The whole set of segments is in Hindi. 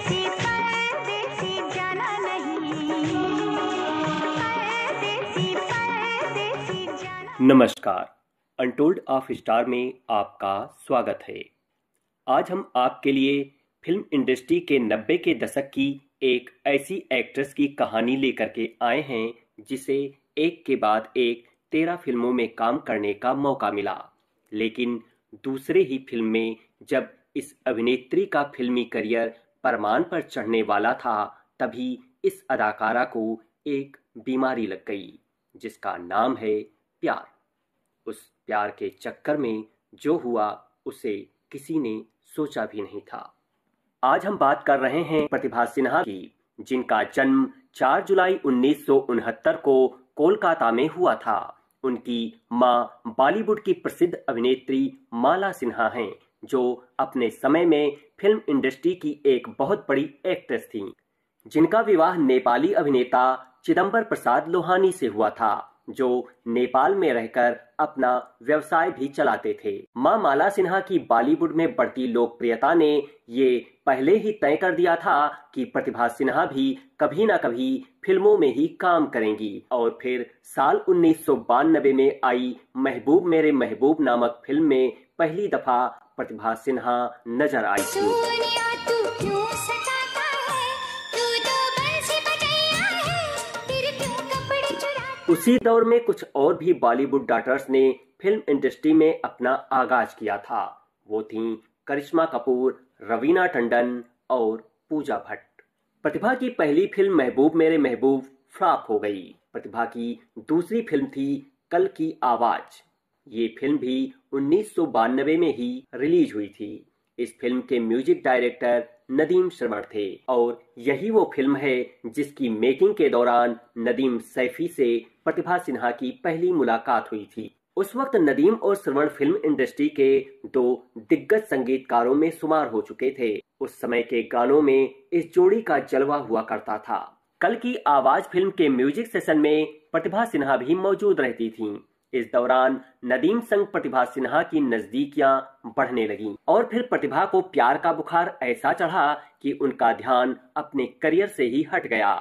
परदेसी परदेसी जाना नहीं, परदेसी परदेसी जाना। नमस्कार, अनटोल्ड ऑफ स्टार में आपका स्वागत है। आज हम आपके लिए फिल्म इंडस्ट्री के 90 के दशक की एक ऐसी एक्ट्रेस की कहानी लेकर के आए हैं जिसे एक के बाद एक 13 फिल्मों में काम करने का मौका मिला, लेकिन दूसरे ही फिल्म में जब इस अभिनेत्री का फिल्मी करियर परमान पर चढ़ने वाला था, तभी इस अदाकारा को एक बीमारी लग गई जिसका नाम है प्यार। उस प्यार के चक्कर में जो हुआ उसे किसी ने सोचा भी नहीं था। आज हम बात कर रहे हैं प्रतिभा सिन्हा की, जिनका जन्म 4 जुलाई 1969 को कोलकाता में हुआ था। उनकी मां बॉलीवुड की प्रसिद्ध अभिनेत्री माला सिन्हा हैं, जो अपने समय में फिल्म इंडस्ट्री की एक बहुत बड़ी एक्ट्रेस थीं, जिनका विवाह नेपाली अभिनेता चिदंबर प्रसाद लोहानी से हुआ था, जो नेपाल में रहकर अपना व्यवसाय भी चलाते थे। मां माला सिन्हा की बॉलीवुड में बढ़ती लोकप्रियता ने ये पहले ही तय कर दिया था कि प्रतिभा सिन्हा भी कभी ना कभी फिल्मों में ही काम करेंगी, और फिर साल 1992 में आई महबूब मेरे महबूब नामक फिल्म में पहली दफा प्रतिभा सिन्हा नजर आई थी। उसी दौर में कुछ और भी बॉलीवुड डाटर्स ने फिल्म इंडस्ट्री में अपना आगाज किया था। वो थीं करिश्मा कपूर, रवीना टंडन और पूजा भट्ट। प्रतिभा की पहली फिल्म महबूब मेरे महबूब फ्लॉप हो गई। प्रतिभा की दूसरी फिल्म थी कल की आवाज। ये फिल्म भी 1992 में ही रिलीज हुई थी। इस फिल्म के म्यूजिक डायरेक्टर नदीम श्रवण थे, और यही वो फिल्म है जिसकी मेकिंग के दौरान नदीम सैफी से प्रतिभा सिन्हा की पहली मुलाकात हुई थी। उस वक्त नदीम और श्रवण फिल्म इंडस्ट्री के दो दिग्गज संगीतकारों में शुमार हो चुके थे। उस समय के गानों में इस जोड़ी का जलवा हुआ करता था। कल की आवाज फिल्म के म्यूजिक सेशन में प्रतिभा सिन्हा भी मौजूद रहती थीं। इस दौरान नदीम संग प्रतिभा सिन्हा की नजदीकियां बढ़ने लगीं, और फिर प्रतिभा को प्यार का बुखार ऐसा चढ़ा कि उनका ध्यान अपने करियर से ही हट गया।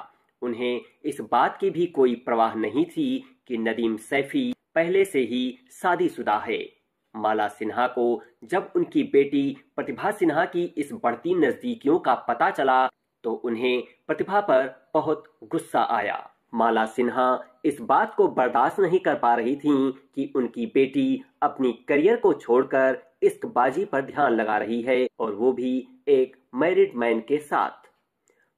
उन्हें इस बात की भी कोई परवाह नहीं थी कि नदीम सैफी पहले से ही शादीशुदा है। माला सिन्हा को जब उनकी बेटी प्रतिभा सिन्हा की इस बढ़ती नजदीकियों का पता चला तो उन्हें प्रतिभा पर बहुत गुस्सा आया। माला सिन्हा इस बात को बर्दाश्त नहीं कर पा रही थीं कि उनकी बेटी अपनी करियर को छोड़कर इश्कबाजी पर ध्यान लगा रही है, और वो भी एक मैरिड मैन के साथ।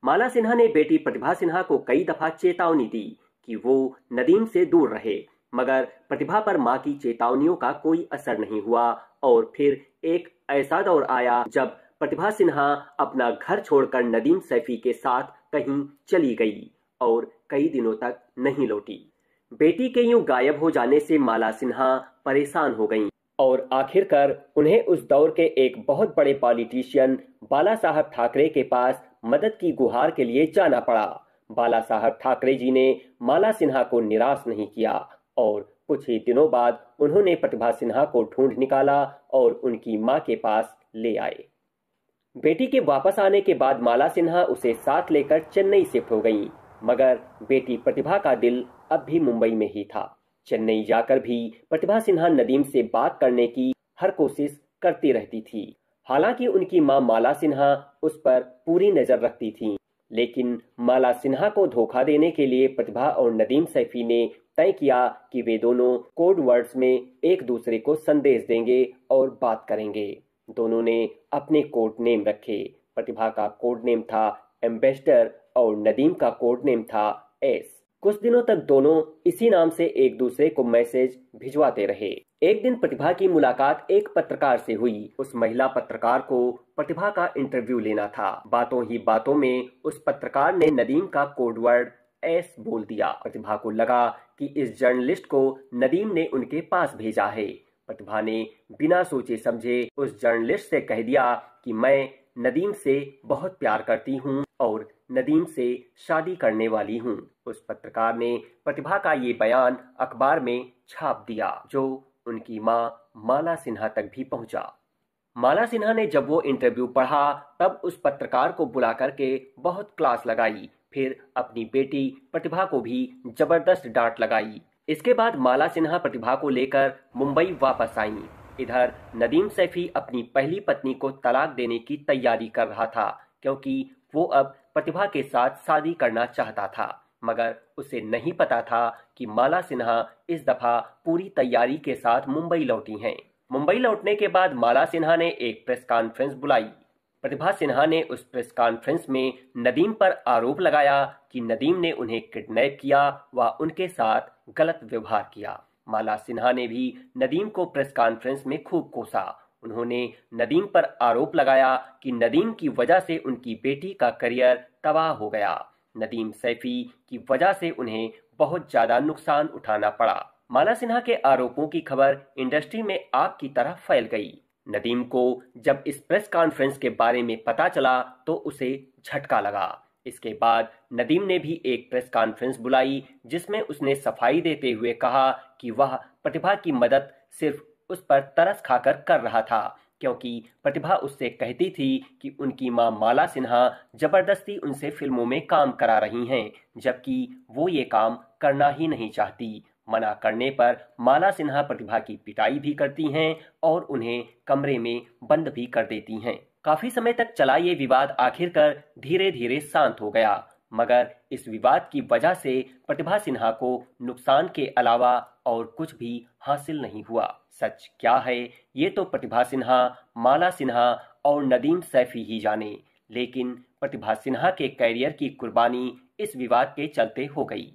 माला सिन्हा ने बेटी प्रतिभा सिन्हा को कई दफा चेतावनी दी कि वो नदीम से दूर रहे, मगर प्रतिभा पर मां की चेतावनियों का कोई असर नहीं हुआ। और फिर एक ऐसा दौर आया जब प्रतिभा सिन्हा अपना घर छोड़कर नदीम सैफी के साथ कहीं चली गई और कई दिनों तक नहीं लौटी। बेटी के यूं गायब हो जाने से माला सिन्हा परेशान हो गईं, और आखिरकार उन्हें उस दौर के एक बहुत बड़े पॉलिटिशियन बाला साहब ठाकरे के पास मदद की गुहार के लिए जाना पड़ा। बाला साहब ठाकरे जी ने माला सिन्हा को निराश नहीं किया, और कुछ ही दिनों बाद उन्होंने प्रतिभा सिन्हा को ढूंढ निकाला और उनकी मां के पास ले आए। बेटी के वापस आने के बाद माला सिन्हा उसे साथ लेकर चेन्नई शिफ्ट हो गईं, मगर बेटी प्रतिभा का दिल अब भी मुंबई में ही था। चेन्नई जाकर भी प्रतिभा सिन्हा नदीम से बात करने की हर कोशिश करती रहती थी। हालांकि उनकी मां माला सिन्हा उस पर पूरी नजर रखती थीं, लेकिन माला सिन्हा को धोखा देने के लिए प्रतिभा और नदीम सैफी ने तय किया कि वे दोनों कोड वर्ड्स में एक दूसरे को संदेश देंगे और बात करेंगे। दोनों ने अपने कोड नेम रखे। प्रतिभा का कोड नेम था एम्बेसडर और नदीम का कोड नेम था एस। कुछ दिनों तक दोनों इसी नाम से एक दूसरे को मैसेज भिजवाते रहे। एक दिन प्रतिभा की मुलाकात एक पत्रकार से हुई। उस महिला पत्रकार को प्रतिभा का इंटरव्यू लेना था। बातों ही बातों में उस पत्रकार ने नदीम का कोड वर्ड एस बोल दिया। प्रतिभा को लगा कि इस जर्नलिस्ट को नदीम ने उनके पास भेजा है। प्रतिभा ने बिना सोचे समझे उस जर्नलिस्ट से कह दिया कि मैं नदीम से बहुत प्यार करती हूँ और नदीम से शादी करने वाली हूँ। उस पत्रकार ने प्रतिभा का ये बयान अखबार में छाप दिया, जो उनकी मां माला सिन्हा तक भी पहुंचा। माला सिन्हा ने जब वो इंटरव्यू पढ़ा तब उस पत्रकार को बुला करके बहुत क्लास लगाई, फिर अपनी बेटी प्रतिभा को भी जबरदस्त डांट लगाई। इसके बाद माला सिन्हा प्रतिभा को लेकर मुंबई वापस आईं। इधर नदीम सैफी अपनी पहली पत्नी को तलाक देने की तैयारी कर रहा था, क्योंकि वो अब प्रतिभा के साथ शादी करना चाहता था। मगर उसे नहीं पता था कि माला सिन्हा इस दफा पूरी तैयारी के साथ मुंबई लौटी हैं। मुंबई लौटने के बाद माला सिन्हा ने एक प्रेस कॉन्फ्रेंस बुलाई। प्रतिभा सिन्हा ने उस प्रेस कॉन्फ्रेंस में नदीम पर आरोप लगाया कि नदीम ने उन्हें किडनैप किया व उनके साथ गलत व्यवहार किया। माला सिन्हा ने भी नदीम को प्रेस कॉन्फ्रेंस में खूब कोसा। उन्होंने नदीम पर आरोप लगाया कि नदीम की वजह से उनकी बेटी का करियर तबाह हो गया। नदीम सैफी की वजह से उन्हें बहुत ज्यादा नुकसान उठाना पड़ा। माला सिन्हा के आरोपों की खबर इंडस्ट्री में आग की तरह फैल गई। नदीम को जब इस प्रेस कॉन्फ्रेंस के बारे में पता चला तो उसे झटका लगा। इसके बाद नदीम ने भी एक प्रेस कॉन्फ्रेंस बुलाई, जिसमें उसने सफाई देते हुए कहा कि वह प्रतिभा की मदद सिर्फ उस पर तरस खाकर कर रहा था, क्योंकि प्रतिभा उससे कहती थी कि उनकी मां माला सिन्हा जबरदस्ती उनसे फिल्मों में काम करा रही हैं, जबकि वो ये काम करना ही नहीं चाहती। मना करने पर माला सिन्हा प्रतिभा की पिटाई भी करती हैं और उन्हें कमरे में बंद भी कर देती हैं। काफी समय तक चला ये विवाद आखिरकार धीरे धीरे शांत हो गया, मगर इस विवाद की वजह से प्रतिभा सिन्हा को नुकसान के अलावा और कुछ भी हासिल नहीं हुआ। सच क्या है ये तो प्रतिभा सिन्हा, माला सिन्हा और नदीम सैफी ही जाने, लेकिन प्रतिभा सिन्हा के कैरियर की कुर्बानी इस विवाद के चलते हो गई।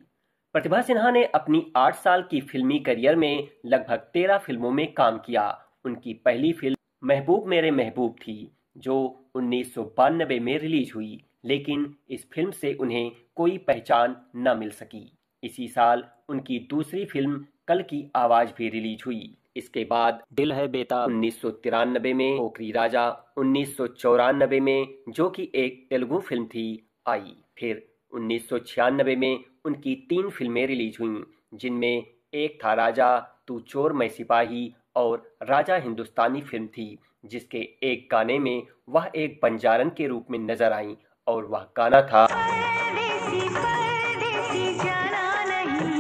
प्रतिभा सिन्हा ने अपनी 8 साल की फिल्मी करियर में लगभग 13 फिल्मों में काम किया। उनकी पहली फिल्म महबूब मेरे महबूब थी, जो 1992 में रिलीज हुई, लेकिन इस फिल्म से उन्हें कोई पहचान न मिल सकी। इसी साल उनकी दूसरी फिल्म कल की आवाज भी रिलीज हुई। इसके बाद दिल है बेताब 1993 में, पोखरी राजा 1994 में, जो कि एक तेलुगु फिल्म थी, आई। फिर 1996 में उनकी 3 फिल्में रिलीज हुईं, जिनमें एक था राजा, तू चोर मैं सिपाही और राजा हिंदुस्तानी फिल्म थी, जिसके एक गाने में वह एक बंजारन के रूप में नजर आईं और वह गाना था परदेसी परदेसी जाना नहीं।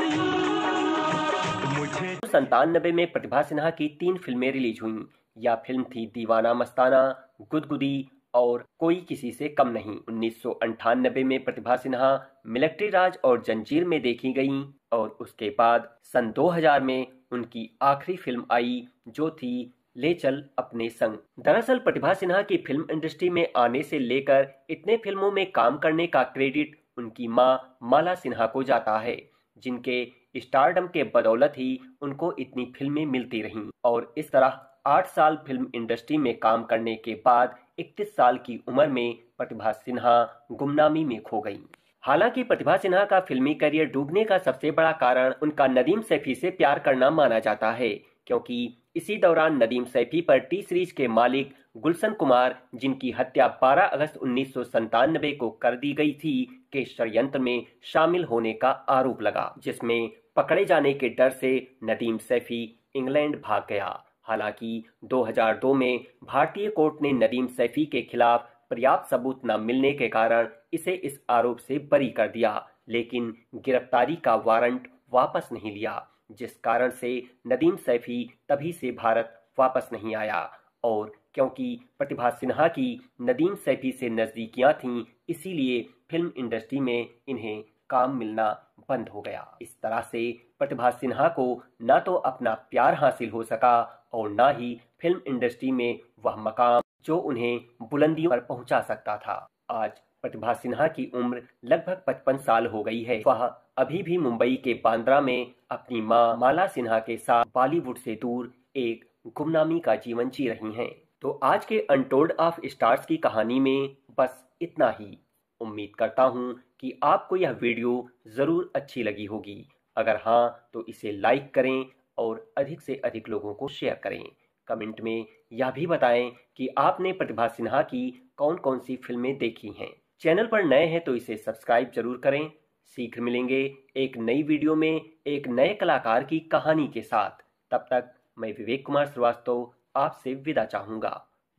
97 में प्रतिभा सिन्हा की 3 फिल्में रिलीज हुईं। यह फिल्म थी दीवाना मस्ताना, गुदगुदी और कोई किसी से कम नहीं। 1998 में प्रतिभा सिन्हा मिलिट्री राज और जंजीर में देखी गईं और उसके बाद सन 2000 में उनकी आखिरी फिल्म आई, जो थी ले चल अपने संग। दरअसल प्रतिभा सिन्हा की फिल्म इंडस्ट्री में आने से लेकर इतने फिल्मों में काम करने का क्रेडिट उनकी मां माला सिन्हा को जाता है, जिनके स्टारडम के बदौलत ही उनको इतनी फिल्में मिलती रहीं। और इस तरह 8 साल फिल्म इंडस्ट्री में काम करने के बाद 31 साल की उम्र में प्रतिभा सिन्हा गुमनामी में खो गईं। हालांकि प्रतिभा सिन्हा का फिल्मी करियर डूबने का सबसे बड़ा कारण उनका नदीम सैफी से प्यार करना माना जाता है, क्योंकि इसी दौरान नदीम सैफी पर टी सीरीज के मालिक गुलशन कुमार, जिनकी हत्या 12 अगस्त 1997 को कर दी गई थी, के षड्यंत्र में शामिल होने का आरोप लगा, जिसमें पकड़े जाने के डर से नदीम सैफी इंग्लैंड भाग गया। हालांकि 2002 में भारतीय कोर्ट ने नदीम सैफी के खिलाफ पर्याप्त सबूत न मिलने के कारण इसे इस आरोप से बरी कर दिया, लेकिन गिरफ्तारी का वारंट वापस नहीं लिया, जिस कारण से नदीम सैफी तभी से भारत वापस नहीं आया। और क्योंकि प्रतिभा सिन्हा की नदीम सैफी से नजदीकियां थीं, इसीलिए फिल्म इंडस्ट्री में इन्हें काम मिलना बंद हो गया। इस तरह से प्रतिभा सिन्हा को न तो अपना प्यार हासिल हो सका और न ही फिल्म इंडस्ट्री में वह मकाम जो उन्हें बुलंदियों पर पहुंचा सकता था। आज प्रतिभा सिन्हा की उम्र लगभग 55 साल हो गई है। वह अभी भी मुंबई के बांद्रा में अपनी मां माला सिन्हा के साथ बॉलीवुड से दूर एक गुमनामी का जीवन जी रही हैं। तो आज के अनटोल्ड ऑफ स्टार्स की कहानी में बस इतना ही। उम्मीद करता हूं कि आपको यह वीडियो जरूर अच्छी लगी होगी। अगर हाँ तो इसे लाइक करें और अधिक से अधिक लोगों को शेयर करें। कमेंट में यह भी बताएं कि आपने प्रतिभा सिन्हा की कौन कौन सी फिल्में देखी हैं। चैनल पर नए हैं तो इसे सब्सक्राइब जरूर करें। शीघ्र मिलेंगे एक नई वीडियो में एक नए कलाकार की कहानी के साथ। तब तक मैं विवेक कुमार श्रीवास्तव आपसे विदा चाहूंगा।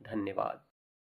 धन्यवाद।